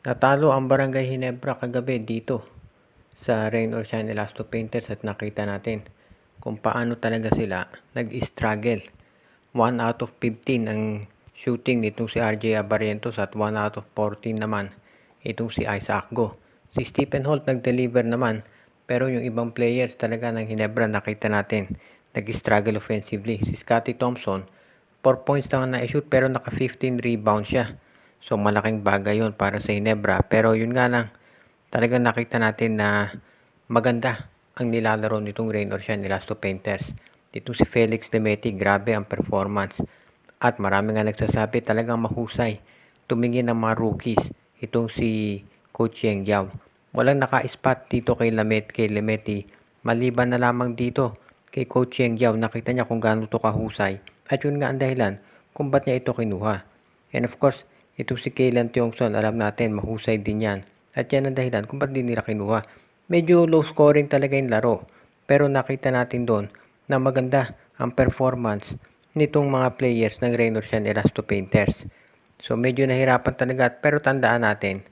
Natalo ang Barangay Ginebra kagabi dito sa Rain or Shine Elasto Painters at nakita natin kung paano talaga sila nag-struggle. 1 out of 15 ang shooting nitong si RJ Abarientos at 1 out of 14 naman itong si Isaac Go. Si Stephen Holt nag-deliver naman pero yung ibang players talaga ng Ginebra nakita natin nag-struggle offensively. Si Scotty Thompson 4 points lang na-shoot pero naka 15 rebounds siya. So malaking bagay yon para sa Ginebra. Pero yun nga lang, talagang nakita natin na maganda ang nilalaro nitong Rain or Shine Elasto Painters. Dito si Felix Lemeti, grabe ang performance. At marami nga nagsasabi talagang mahusay tumingin ng mga rookies. Itong si Coach Yeng Yao. Walang naka-spot dito kay Lemeti. Maliban na lamang dito kay Coach Yeng Yao, nakita niya kung gaano to kahusay. At yun nga ang dahilan kung ba't niya ito kinuha. And of course, ito si Kaylan Tiongson, alam natin, mahusay din yan. At yan ang dahilan kung ba't din nila kinuha. Medyo low scoring talaga yung laro. Pero nakita natin doon na maganda ang performance nitong mga players ng Rain or Shine Elasto Painters. So medyo nahirapan talaga. Pero tandaan natin,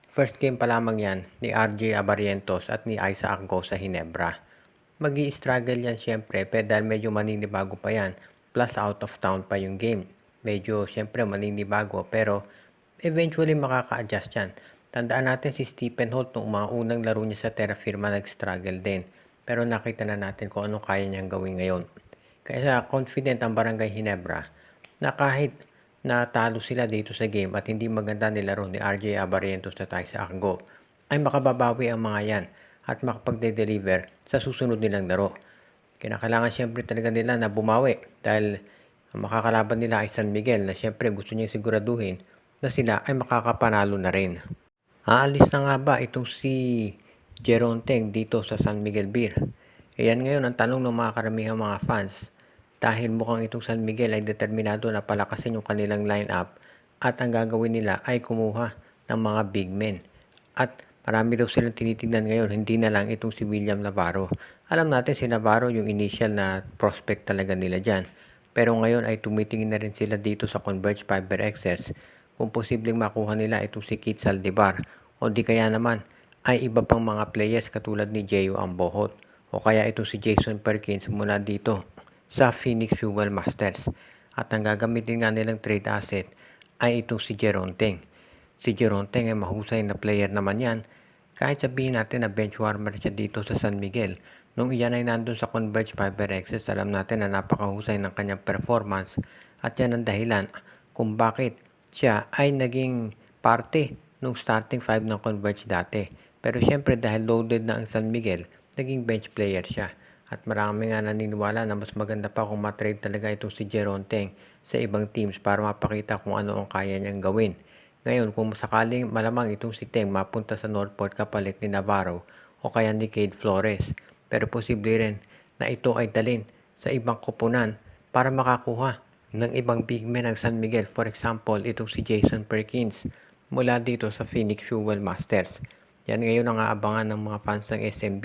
first game pa lamang yan ni RJ Abarientos at ni Isaac Go sa Ginebra. Magi-struggle yan syempre pero dahil medyo maninibago pa yan. Plus out of town pa yung game. Medyo syempre maninibago pero eventually makaka-adjust yan. Tandaan natin si Stephen Holt nung mga unang laro niya sa Terra Firma nag-struggle din. Pero nakita na natin kung ano kaya niyang gawin ngayon. Kaya confident ang Barangay Ginebra na kahit natalo sila dito sa game at hindi maganda nilaro ni RJ Abarientos at Isaac Go, ay makababawi ang mga yan at makapagde-deliver sa susunod nilang laro. Kinakailangan siyempre talaga nila na bumawi dahil ang makakalaban nila ay San Miguel na siyempre gusto niya siguraduhin na sila ay makakapanalo na rin. Aalis na nga ba itong si Jeron Teng dito sa San Miguel Beer? Ayan ngayon ang tanong ng mga karamihang mga fans dahil mukhang itong San Miguel ay determinado na palakasin yung kanilang lineup at ang gagawin nila ay kumuha ng mga big men. At marami daw silang tinitingnan ngayon, hindi na lang itong si William Navarro. Alam natin si Navarro yung initial na prospect talaga nila dyan. Pero ngayon ay tumitingin na rin sila dito sa Converge Fiber Excess kung posibleng makuha nila itong si Keith Saldivar o di kaya naman ay iba pang mga players katulad ni Jeyo Ambohot o kaya itong si Jason Perkins mula dito sa Phoenix Fuel Masters. At ang gagamitin nga nilang trade asset ay itong si Jeron Teng. Si Jeron Teng ay mahusay na player naman yan. Kahit sabihin natin na bench warmer siya dito sa San Miguel, nung iyan ay nandun sa Converge Fiber Access, alam natin na napakahusay ng kanyang performance at yan ang dahilan kung bakit siya ay naging parte nung starting 5 ng Converge dati. Pero syempre dahil loaded na ang San Miguel, naging bench player siya. At marami nga naniniwala na mas maganda pa kung matrade talaga itong si Jeron Teng sa ibang teams para mapakita kung ano ang kaya niyang gawin. Ngayon, kung sakaling malamang itong si Teng mapunta sa Northport kapalit ni Navarro o kaya ni Cade Flores, pero posible rin na ito ay dalhin sa ibang koponan para makakuha ng ibang big men ng San Miguel. For example, itong si Jason Perkins mula dito sa Phoenix Fuel Masters. Yan ngayon ang aabangan ng mga fans ng SMB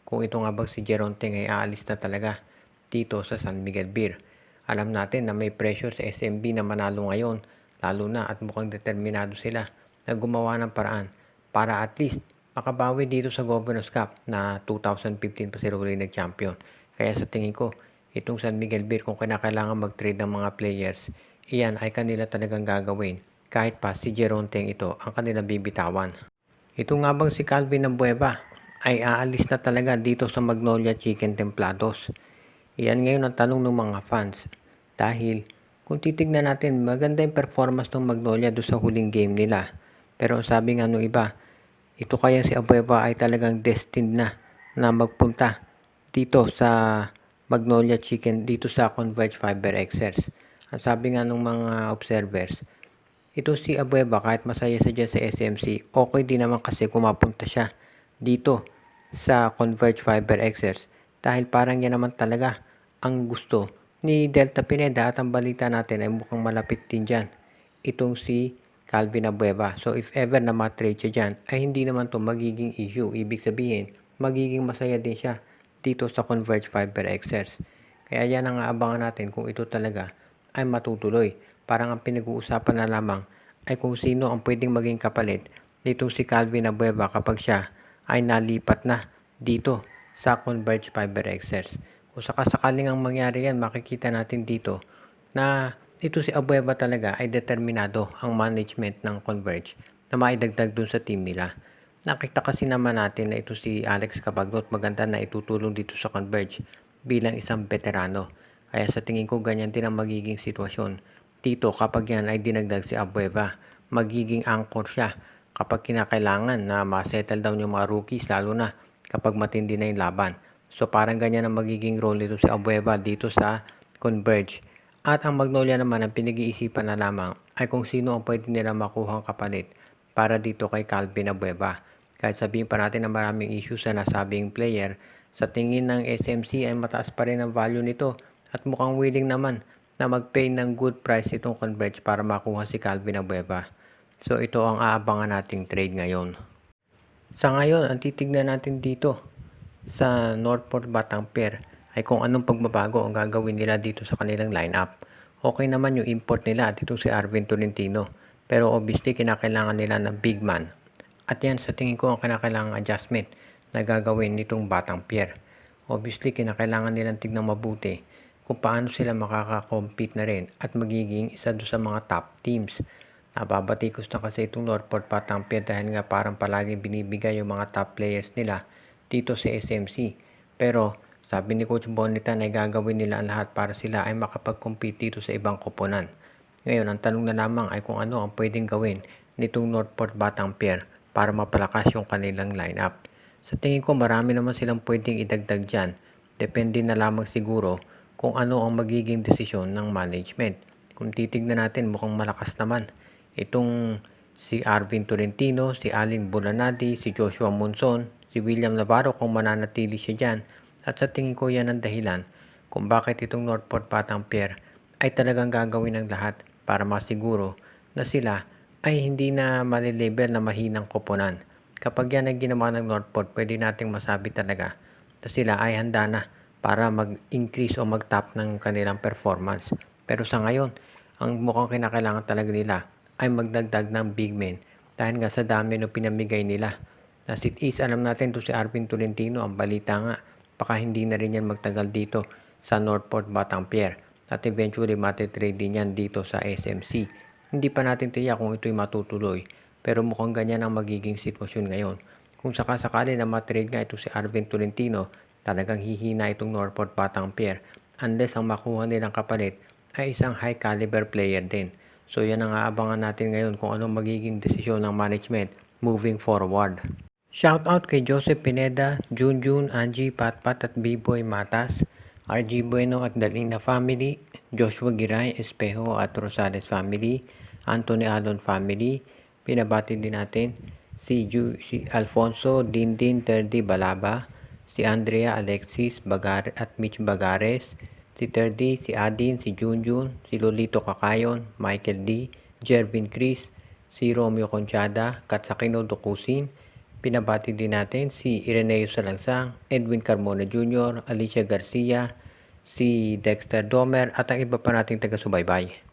kung ito nga bang si Jeron Teng ay aalis na talaga dito sa San Miguel Beer. Alam natin na may pressure sa SMB na manalo ngayon, lalo na at mukhang determinado sila na gumawa ng paraan para at least makabawi dito sa Governors Cup na 2015 pa sila uli nag-champion. Kaya sa tingin ko, itong San Miguel Beer kung kinakailangan mag-trade ng mga players, iyan ay kanila talagang gagawin kahit pa si Jeron Teng ito ang kanilang bibitawan. Ito nga bang si Calvin Ambueva ay aalis na talaga dito sa Magnolia Chicken Templados? Iyan ngayon ang tanong ng mga fans. Dahil kung titignan natin, maganda yung performance ng Magnolia doon sa huling game nila. Pero sabi nga nung iba, ito kaya si Ambueva ay talagang destined na magpunta dito sa Magnolia Chicken, dito sa Converge Fiber Excess. Ang sabi nga ng mga observers, ito si Abueva kahit masaya siya dyan sa SMC, okay din naman kasi kung mapunta siya dito sa Converge Fiber Excess dahil parang yan naman talaga ang gusto ni Delta Pineda at ang balita natin ay mukhang malapit din dyan itong si Calvin Abueva. So if ever na matrade siya dyan ay hindi naman to magiging issue. Ibig sabihin magiging masaya din siya dito sa Converge Fiber Excess. Kaya yan ang aabangan natin kung ito talaga ay matutuloy. Parang ang pinag-uusapan na lamang ay kung sino ang pwedeng maging kapalit nitong si Calvin Abueva kapag siya ay nalipat na dito sa Converge Fiber Excess. Kung sakasakaling ang mangyari yan, makikita natin dito na ito si Abueva talaga ay determinado ang management ng Converge na maidagdag dun sa team nila. Nakita kasi naman natin na ito si Alex Cabagnot maganda na itutulong dito sa Converge bilang isang veterano. Kaya sa tingin ko ganyan din ang magiging sitwasyon dito kapag yan ay dinagdag si Abueva. Magiging anchor siya kapag kinakailangan na ma-settle down yung mga rookies lalo na kapag matindi na yung laban. So parang ganyan ang magiging role nito si Abueva dito sa Converge. At ang Magnolia naman ang pinag-iisipan na lamang ay kung sino ang pwede nila makuhang kapalit para dito kay Calvin Abueva. Kahit sabihin pa natin na maraming issues sa nasabing player, sa tingin ng SMC ay mataas pa rin ang value nito at mukhang willing naman na mag-pay ng good price itong Converge para makuha si Calvin Abueva. So ito ang aabangan nating trade ngayon. Sa ngayon, ang titignan natin dito sa Northport Batanguer ay kung anong pagbabago ang gagawin nila dito sa kanilang lineup. Okay naman yung import nila at ito si Arvin Tolentino. Pero obviously kinakailangan nila ng big man. At yan sa tingin ko ang kinakailangan adjustment na gagawin nitong Batanguer. Obviously kinakailangan nilang tignan mabuti kung paano sila makaka-compete na rin at magiging isa doon sa mga top teams. Nababatikos na kasi itong Northport Batanguer dahil nga parang palaging binibigay yung mga top players nila dito sa SMC. Pero sabi ni Coach Bonita na gagawin nila ang lahat para sila ay makapag-compete dito sa ibang koponan. Ngayon, ang tanong na lamang ay kung ano ang pwedeng gawin nitong Northport Batanguer para mapalakas yung kanilang lineup. Sa tingin ko marami naman silang pwedeng idagdag dyan. Depende na lamang siguro kung ano ang magiging desisyon ng management. Kung titignan natin mukhang malakas naman itong si Arvin Tolentino, si Alin Bulanadi, si Joshua Monson, si William Navarro kung mananatili siya dyan. At sa tingin ko yan ang dahilan kung bakit itong Northport Batanguer ay talagang gagawin ng lahat para masiguro na sila ay hindi na malilabel na mahinang koponan. Kapag yan ay ginawa ng Northport, pwede nating masabi talaga na sila ay handa na para mag-increase o mag-top ng kanilang performance. Pero sa ngayon, ang mukhang kinakailangan talaga nila ay magdagdag ng big men dahil nga sa dami no pinamigay nila. As it is, alam natin to si Arvin Tolentino, ang balita nga, baka hindi na rin yan magtagal dito sa Northport Batanguer at eventually matitrade din yan dito sa SMC. Hindi pa natin tiyak kung ito'y matutuloy pero mukhang ganyan ang magiging sitwasyon ngayon. Kung sakasakali na matrade nga ito si Arvin Tolentino, talagang hihina itong Northport Batanguer unless ang makuha nilang kapalit ay isang high caliber player din. So yan ang aabangan natin ngayon kung anong magiging desisyon ng management moving forward. Shoutout kay Joseph Pineda, Junjun, Angie, Patpat at B-Boy Matas, RG Bueno at Dalina family, Joshua Giray, Espejo at Rosales family, Anthony Alon family. Pinabati din natin si Alfonso Dindin Terdi Balaba, si Andrea Alexis at Mitch Bagares, si Terdi, si Adin, si Junjun, si Lolito Kakayon, Michael D, Jervin Chris, si Romeo Conchada, Katsakino Dokusin. Pinabati din natin si Ireneo Salangsang, Edwin Carmona Jr., Alicia Garcia, si Dexter Domer at ang iba pa nating taga-subaybay.